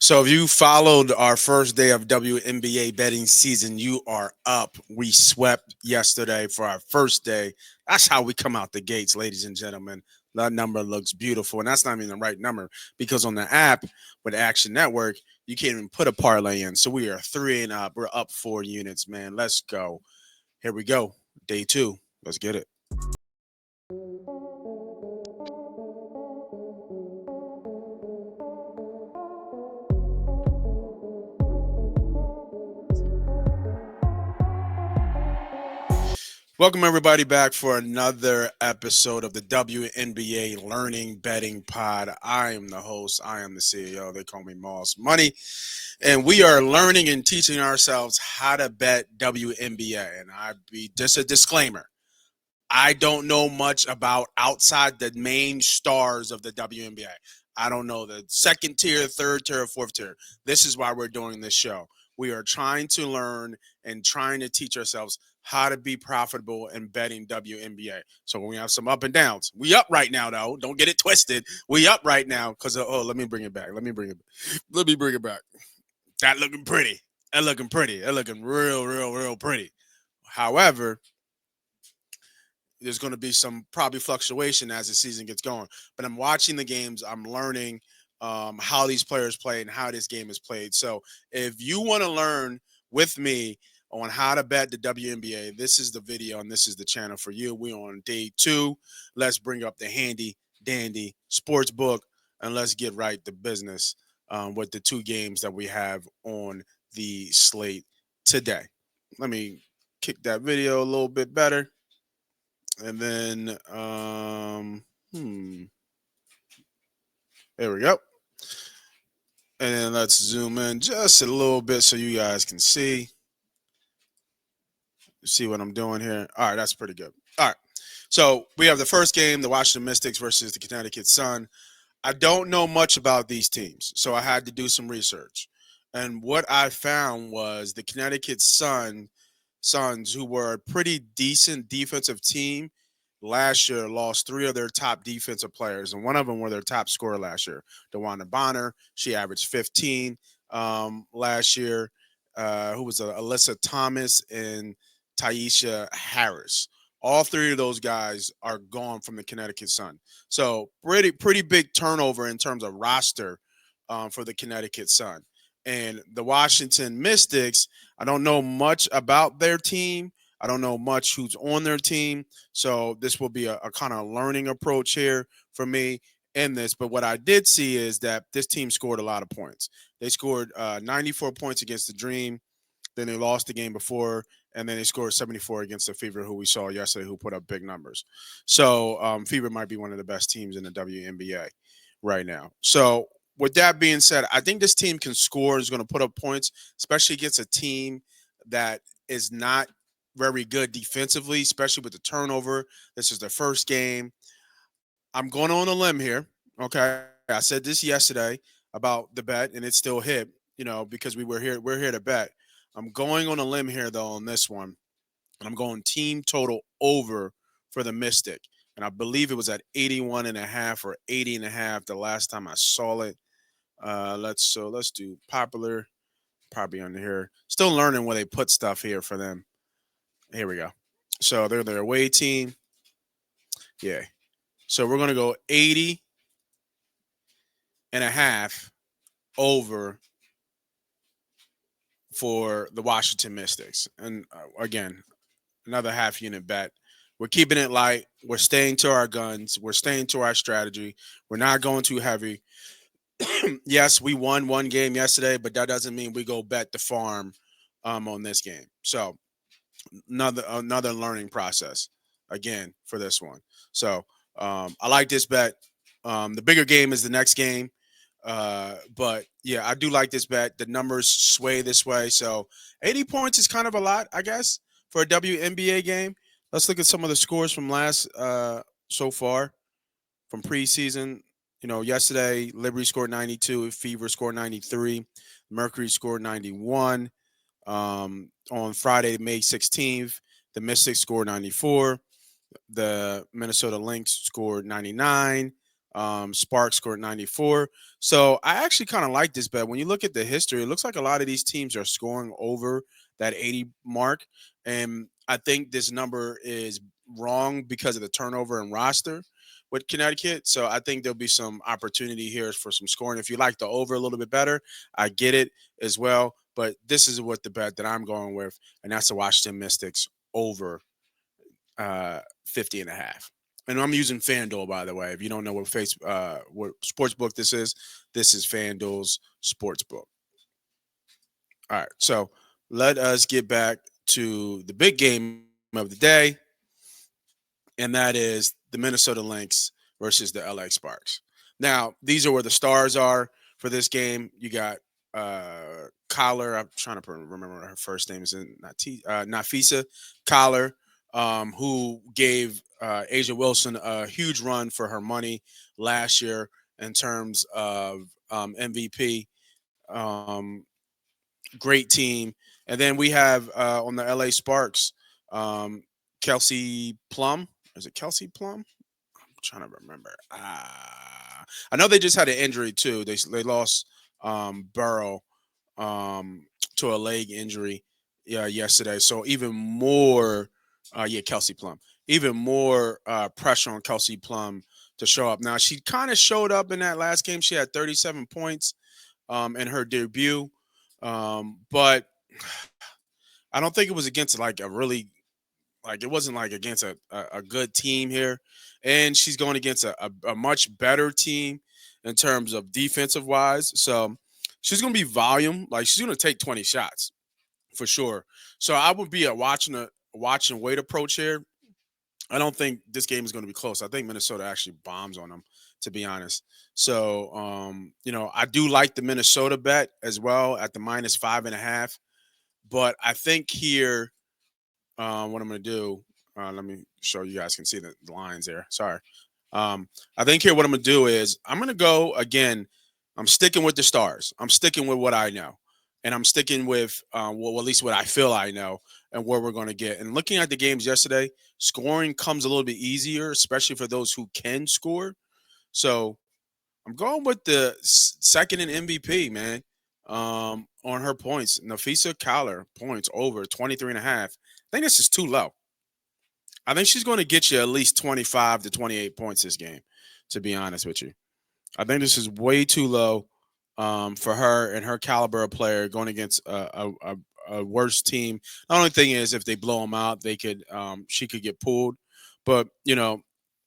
So if you followed our first day of WNBA betting season, you are up. We swept yesterday for our first day. That's how we come out the gates, ladies and gentlemen. That number looks beautiful, and that's not even the right number because on the app with Action Network, you can't even put a parlay in. So we are three and up. We're up 4 units, man. Let's go. Here we go. Day two. Let's get it. Welcome everybody back for another episode of the WNBA Learning Betting Pod. I am the host. I am the CEO. They call me Moss Money, and we are learning and teaching ourselves how to bet WNBA. And I be just a disclaimer. I don't know much about outside the main stars of the WNBA. I don't know the second tier, third tier, fourth tier. This is why we're doing this show. We are trying to learn and trying to teach ourselves how to be profitable in betting WNBA. So when we have some up and downs, we up right now though. Don't get it twisted. We up right now because let me bring it back. Let me bring it back. That looking pretty. That looking pretty. That looking real pretty. However, there's going to be some probably fluctuation as the season gets going. But I'm watching the games. I'm learning how these players play and how this game is played. So if you want to learn with me on how to bet the WNBA, this is the video and this is the channel for you. We're on day two. Let's bring up the handy dandy sports book and let's get right to business with the two games that we have on the slate today. Let me kick that video a little bit better. And then, there we go. And then let's zoom in just a little bit so you guys can see what I'm doing here. All right, that's pretty good. All right. So we have the first game, the Washington Mystics versus the Connecticut Sun. I don't know much about these teams, so I had to do some research. And what I found was the Connecticut Suns, who were a pretty decent defensive team last year, lost three of their top defensive players, and one of them were their top scorer last year. DeWanda Bonner, she averaged 15 last year. Who was Alyssa Thomas and Taisha Harris. All three of those guys are gone from the Connecticut Sun. So pretty big turnover in terms of roster for the Connecticut Sun. And the Washington Mystics, I don't know much about their team. I don't know much who's on their team. So this will be a kind of learning approach here for me in this. But what I did see is that this team scored a lot of points. They scored 94 points against the Dream. Then they lost the game before, and then they scored 74 against the Fever, who we saw yesterday, who put up big numbers. So Fever might be one of the best teams in the WNBA right now. So with that being said, I think this team can score, is going to put up points, especially against a team that is not very good defensively, especially with the turnover. This is their first game. I'm going on a limb here. Okay. I said this yesterday about the bet, and it still hit, because we're here to bet. I'm going on a limb here though on this one. And I'm going team total over for the Mystic. And I believe it was at 81 and a half or 80 and a half the last time I saw it. Let's do popular, probably under here. Still learning where they put stuff here for them. Here we go. So they're their away team. Yeah. So we're gonna go 80 and a half over for the Washington Mystics. And again, another half unit bet. We're keeping it light. We're staying to our guns. We're staying to our strategy. We're not going too heavy. Yes, we won one game yesterday, but that doesn't mean we go bet the farm on this game. So another learning process again for this one. So I like this bet. The bigger game is the next game. But yeah, I do like this bet. The numbers sway this way. So 80 points is kind of a lot, I guess, for a WNBA game. Let's look at some of the scores from last so far from preseason. Yesterday Liberty scored 92, Fever scored 93, Mercury scored 91. On Friday, May 16th, the Mystics scored 94. The Minnesota Lynx scored 99. Sparks scored 94. So I actually kind of like this bet. When you look at the history, it looks like a lot of these teams are scoring over that 80 mark. And I think this number is wrong because of the turnover and roster with Connecticut. So I think there'll be some opportunity here for some scoring. If you like the over a little bit better, I get it as well. But this is what the bet that I'm going with, and that's the Washington Mystics over 50 and a half. And I'm using FanDuel, by the way. If you don't know what sports book this is FanDuel's sports book. All right, so let us get back to the big game of the day, and that is the Minnesota Lynx versus the LA Sparks. Now, these are where the stars are for this game. You got Collar. I'm trying to remember what her first name is. Nafisa Collar, who gave Asia Wilson a huge run for her money last year in terms of MVP. Um, Great team. And then we have on the LA Sparks, um, Kelsey Plum. Is it Kelsey Plum? I'm trying to remember. I know they just had an injury too. They lost Burrow to a leg injury yesterday. So even more, Kelsey Plum. Even more pressure on Kelsey Plum to show up. Now she kind of showed up in that last game. She had 37 points in her debut, but I don't think it was against like a really like it wasn't like against a good team here, and she's going against a much better team in terms of defensive wise. So she's going to be volume. Like she's going to take 20 shots for sure. So I would be a watch and wait approach here. I don't think this game is going to be close. I think Minnesota actually bombs on them, to be honest. So, I do like the Minnesota bet as well at the minus 5.5. But I think here, what I'm going to do, let me show you guys can see the lines there. Sorry. I think here what I'm going to do is I'm going to go again. I'm sticking with the stars. I'm sticking with what I know. And I'm sticking with, well, at least what I feel I know and where we're going to get. And looking at the games yesterday, scoring comes a little bit easier, especially for those who can score. So I'm going with the second in MVP, man, on her points. Nafisa Collar points over 23 and a half. I think this is too low. I think she's going to get you at least 25 to 28 points this game, to be honest with you. I think this is way too low for her and her caliber of player going against a worse team. The only thing is, if they blow them out, she could get pulled. But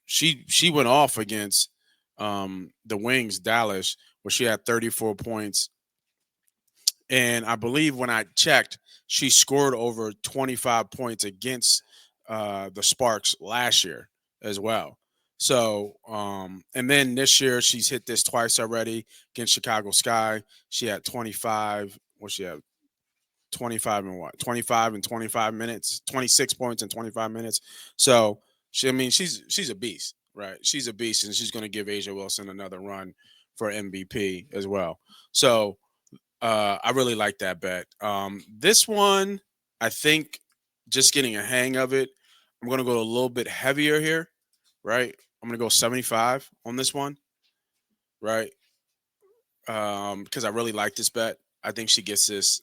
she went off against the Wings Dallas, where she had 34 points, and I believe when I checked, she scored over 25 points against the Sparks last year as well. So, and then this year she's hit this twice already against Chicago Sky. She had 25. What she had? 25 and what? 25 and 25 minutes. 26 points in 25 minutes. So she's a beast, right? She's a beast, and she's going to give Asia Wilson another run for MVP as well. So I really like that bet. This one, I think, just getting a hang of it, I'm going to go a little bit heavier here, right? I'm going to go 75 on this one, right? Because I really like this bet. I think she gets this,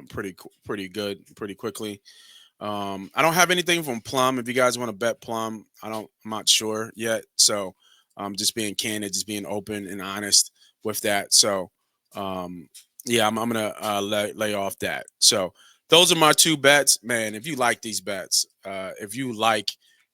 pretty good, pretty quickly. I don't have anything from Plum. If you guys want to bet Plum, I'm not sure yet. So, just being candid, just being open and honest with that. So, um, yeah, I'm gonna lay off that. So those are my two bets, man. If you like these bets, if you like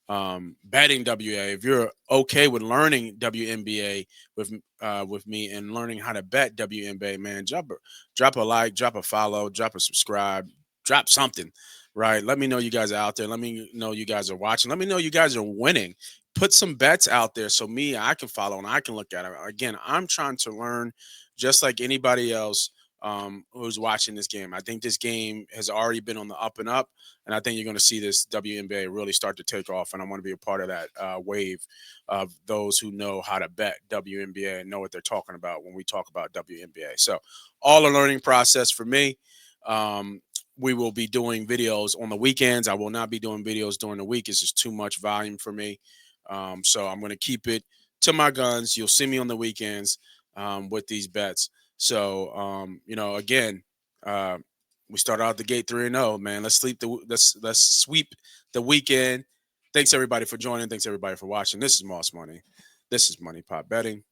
betting WA, if you're okay with learning WNBA with me and learning how to bet WNBA, man, drop a like, drop a follow, drop a subscribe, drop something, right? Let me know you guys are out there. Let me know you guys are watching. Let me know you guys are winning. Put some bets out there so I can follow and I can look at it. Again, I'm trying to learn just like anybody else who's watching this game. I think this game has already been on the up and up, and I think you're going to see this WNBA really start to take off. And I want to be a part of that wave of those who know how to bet WNBA and know what they're talking about when we talk about WNBA. So, all a learning process for me. We will be doing videos on the weekends. I will not be doing videos during the week. It's just too much volume for me. So I'm going to keep it to my guns. You'll see me on the weekends with these bets. So again, uh, we start out the gate 3-0. Man, let's sweep the weekend. Thanks everybody for joining. Thanks everybody for watching. This is Moss Money. This is Money Pot Betting.